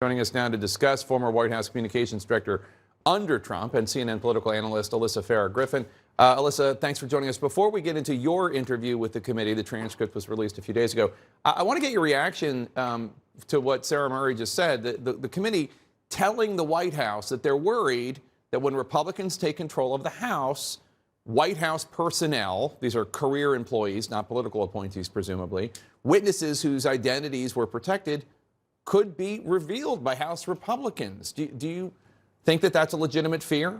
Joining us now to discuss former White House communications director under Trump and CNN political analyst Alyssa Farah-Griffin. Alyssa, thanks for joining us. Before we get into your interview with the committee, the transcript was released a few days ago. I want to get your reaction to what Sarah Murray just said. The committee telling the White House that they're worried that when Republicans take control of the House, White House personnel, these are career employees, not political appointees, presumably, witnesses whose identities were protected, could be revealed by House Republicans. Do you think that that's a legitimate fear?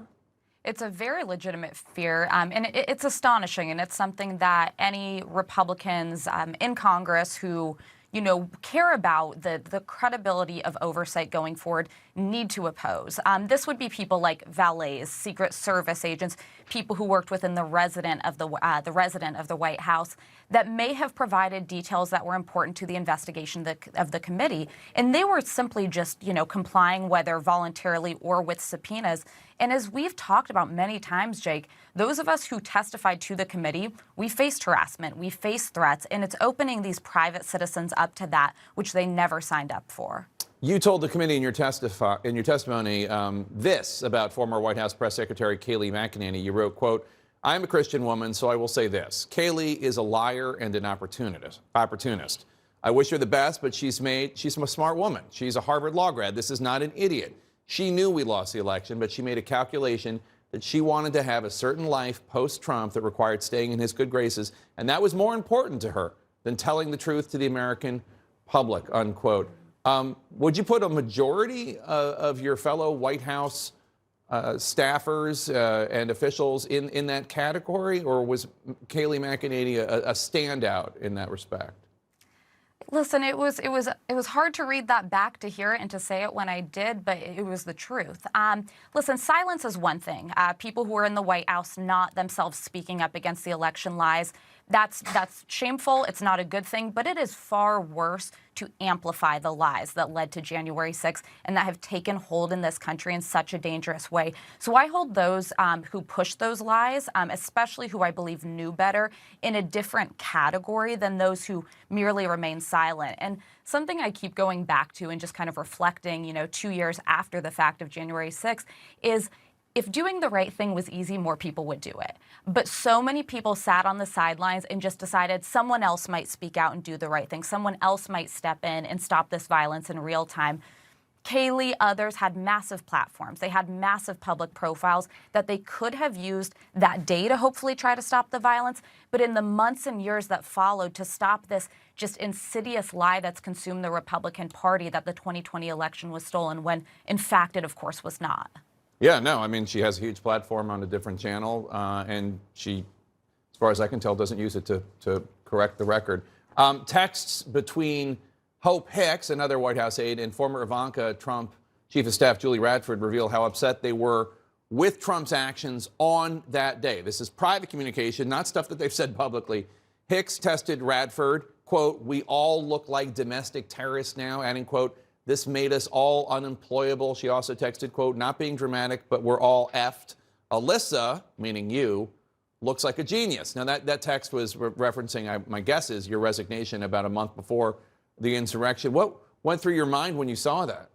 It's a very legitimate fear, and it's astonishing, and it's something that any Republicans in Congress who, care about the credibility of oversight going forward need to oppose. This would be people like valets, Secret Service agents, people who worked within the resident of the White House that may have provided details that were important to the investigation of the committee, and they were simply just, complying whether voluntarily or with subpoenas. And as we've talked about many times, Jake, those of us who testified to the committee, we faced harassment, we faced threats, and it's opening these private citizens up to that, which they never signed up for. You told the committee in your testimony this about former White House Press Secretary Kayleigh McEnany. You wrote, quote, "I'm a Christian woman, so I will say this. Kayleigh is a liar and an opportunist. I wish her the best, but she's a smart woman. She's a Harvard law grad. This is not an idiot. She knew we lost the election, but she made a calculation that she wanted to have a certain life post-Trump that required staying in his good graces, and that was more important to her than telling the truth to the American public," unquote. Would you put a majority of your fellow White House staffers and officials in that category, or was Kayleigh McEnany a standout in that respect? Listen, it was hard to read that back, to hear it, and to say it when I did, but it was the truth. Listen, silence is one thing. People who are in the White House not themselves speaking up against the election lies, that's shameful. It's not a good thing, but it is far worse to amplify the lies that led to January 6th and that have taken hold in this country in such a dangerous way. So I hold those who push those lies, especially who I believe knew better, in a different category than those who merely remain silent. And something I keep going back to and just kind of reflecting, 2 years after the fact of January 6th is, if doing the right thing was easy, more people would do it. But so many people sat on the sidelines and just decided someone else might speak out and do the right thing. Someone else might step in and stop this violence in real time. Kayleigh, others had massive platforms. They had massive public profiles that they could have used that day to hopefully try to stop the violence. But in the months and years that followed, to stop this just insidious lie that's consumed the Republican Party, that the 2020 election was stolen, when in fact it, of course, was not. Yeah, no, I mean, she has a huge platform on a different channel, and she, as far as I can tell, doesn't use it to correct the record. Texts between Hope Hicks, another White House aide, and former Ivanka Trump Chief of Staff Julie Radford reveal how upset they were with Trump's actions on that day. This is private communication, not stuff that they've said publicly. Hicks tested Radford, quote, "We all look like domestic terrorists now," adding, quote, "This made us all unemployable." She also texted, quote, "Not being dramatic, but we're all effed. Alyssa," meaning you, "looks like a genius." Now, that text was referencing, my guess is, your resignation about a month before the insurrection. What went through your mind when you saw that?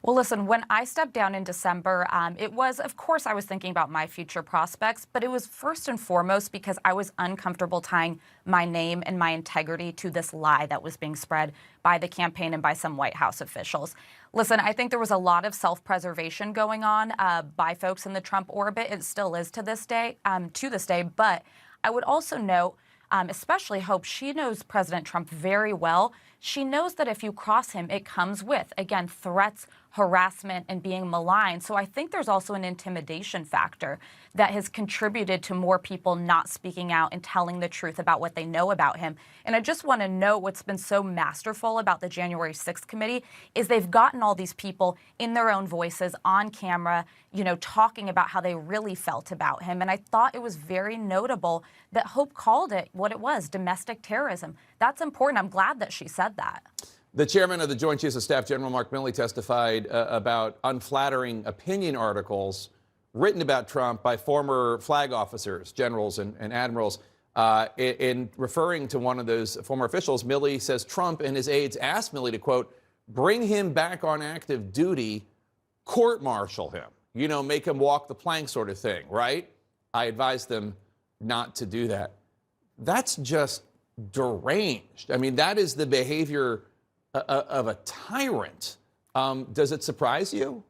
Well, listen, when I stepped down in December, it was, of course, I was thinking about my future prospects, but it was first and foremost because I was uncomfortable tying my name and my integrity to this lie that was being spread by the campaign and by some White House officials. Listen, I think there was a lot of self-preservation going on by folks in the Trump orbit. It still is to this day, but I would also note, especially Hope, she knows President Trump very well. She knows that if you cross him, it comes with, again, threats, harassment, and being maligned. So I think there's also an intimidation factor that has contributed to more people not speaking out and telling the truth about what they know about him. And I just want to note what's been so masterful about the January 6th committee is they've gotten all these people in their own voices on camera, talking about how they really felt about him. And I thought it was very notable that Hope called it what it was, domestic terrorism. That's important. I'm glad that she said that. The chairman of the Joint Chiefs of Staff, General Mark Milley, testified about unflattering opinion articles written about Trump by former flag officers, generals and admirals. In referring to one of those former officials, Milley says Trump and his aides asked Milley to, quote, bring him back on active duty, court-martial him, you know, make him walk the plank sort of thing, right? I advised them not to do that. That's just deranged. I mean, that is the behavior of a tyrant. Does it surprise you?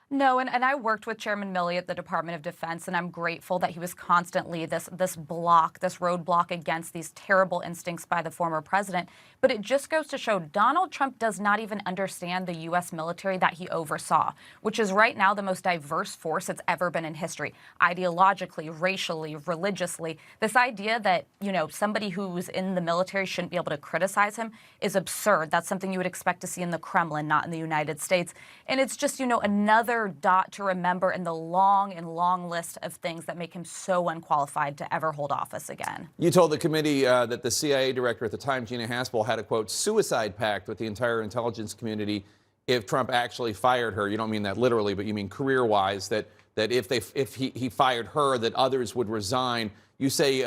No, and I worked with Chairman Milley at the Department of Defense, and I'm grateful that he was constantly this roadblock against these terrible instincts by the former president. But it just goes to show Donald Trump does not even understand the U.S. military that he oversaw, which is right now the most diverse force that's ever been in history, ideologically, racially, religiously. This idea that, you know, somebody who's in the military shouldn't be able to criticize him is absurd. That's something you would expect to see in the Kremlin, not in the United States. And it's just, you know, another dot to remember in the long list of things that make him so unqualified to ever hold office again. You told the committee that the CIA director at the time, Gina Haspel, had a, quote, suicide pact with the entire intelligence community if Trump actually fired her. You don't mean that literally, but you mean career-wise, that if he fired her, that others would resign. You say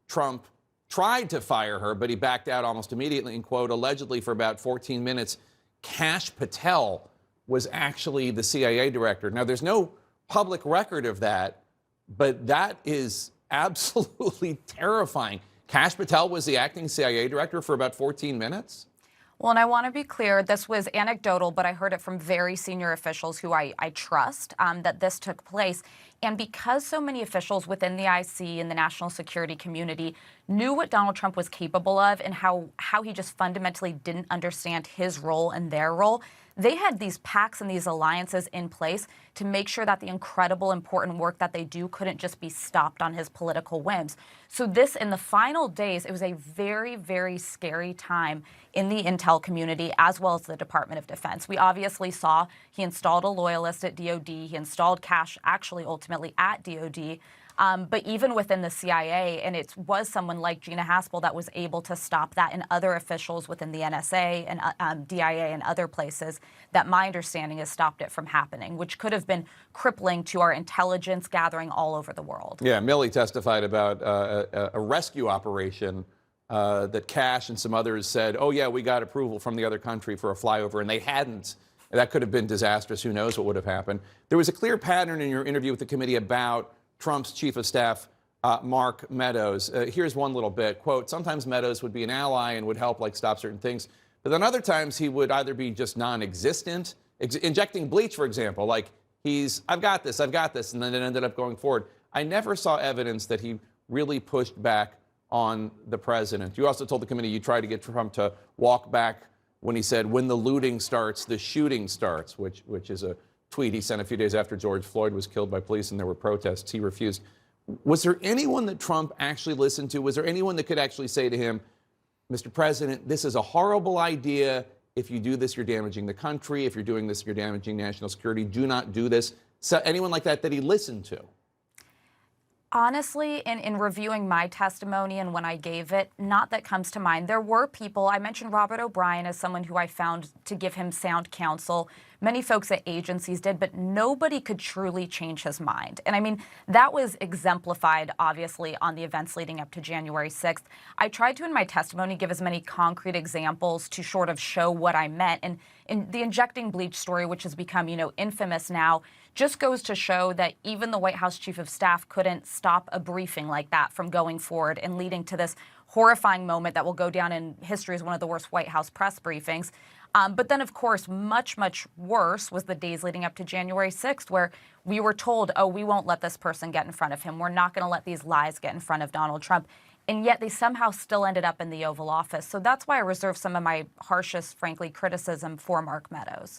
Trump tried to fire her, but he backed out almost immediately, and, quote, allegedly for about 14 minutes, Kash Patel was actually the CIA director. Now, there's no public record of that, but that is absolutely terrifying. Kash Patel was the acting CIA director for about 14 minutes? Well, and I want to be clear, this was anecdotal, but I heard it from very senior officials who I trust that this took place. And because so many officials within the IC and the national security community knew what Donald Trump was capable of and how he just fundamentally didn't understand his role and their role, they had these pacts and these alliances in place to make sure that the incredible, important work that they do couldn't just be stopped on his political whims. So this, in the final days, it was a very, very scary time in the intel community as well as the Department of Defense. We obviously saw he installed a loyalist at DOD. He installed Kash actually ultimately at DOD. But even within the CIA, and it was someone like Gina Haspel that was able to stop that, and other officials within the NSA and DIA and other places, that my understanding has stopped it from happening, which could have been crippling to our intelligence gathering all over the world. Yeah, Milley testified about a rescue operation that Kash and some others said, oh, yeah, we got approval from the other country for a flyover, and they hadn't. That could have been disastrous. Who knows what would have happened. There was a clear pattern in your interview with the committee about Trump's chief of staff, Mark Meadows. Here's one little bit. Quote, sometimes Meadows would be an ally and would help, like, stop certain things. But then other times he would either be just non-existent, injecting bleach, for example, like I've got this, and then it ended up going forward. I never saw evidence that he really pushed back on the president. You also told the committee you tried to get Trump to walk back when he said, when the looting starts, the shooting starts, which is a tweet he sent a few days after George Floyd was killed by police and there were protests. He refused. Was there anyone that Trump actually listened to? Was there anyone that could actually say to him, Mr. President, this is a horrible idea. If you do this, you're damaging the country. If you're doing this, you're damaging national security. Do not do this. So anyone like that he listened to? Honestly, in reviewing my testimony and when I gave it, not that comes to mind. There were people, I mentioned Robert O'Brien as someone who I found to give him sound counsel. Many folks at agencies did, but nobody could truly change his mind. And I mean, that was exemplified, obviously, on the events leading up to January 6th. I tried to, in my testimony, give as many concrete examples to sort of show what I meant. And in the injecting bleach story, which has become, infamous now, just goes to show that even the White House chief of staff couldn't stop a briefing like that from going forward and leading to this horrifying moment that will go down in history as one of the worst White House press briefings. But then, of course, much, much worse was the days leading up to January 6th, where we were told, oh, we won't let this person get in front of him. We're not going to let these lies get in front of Donald Trump. And yet they somehow still ended up in the Oval Office. So that's why I reserve some of my harshest, frankly, criticism for Mark Meadows.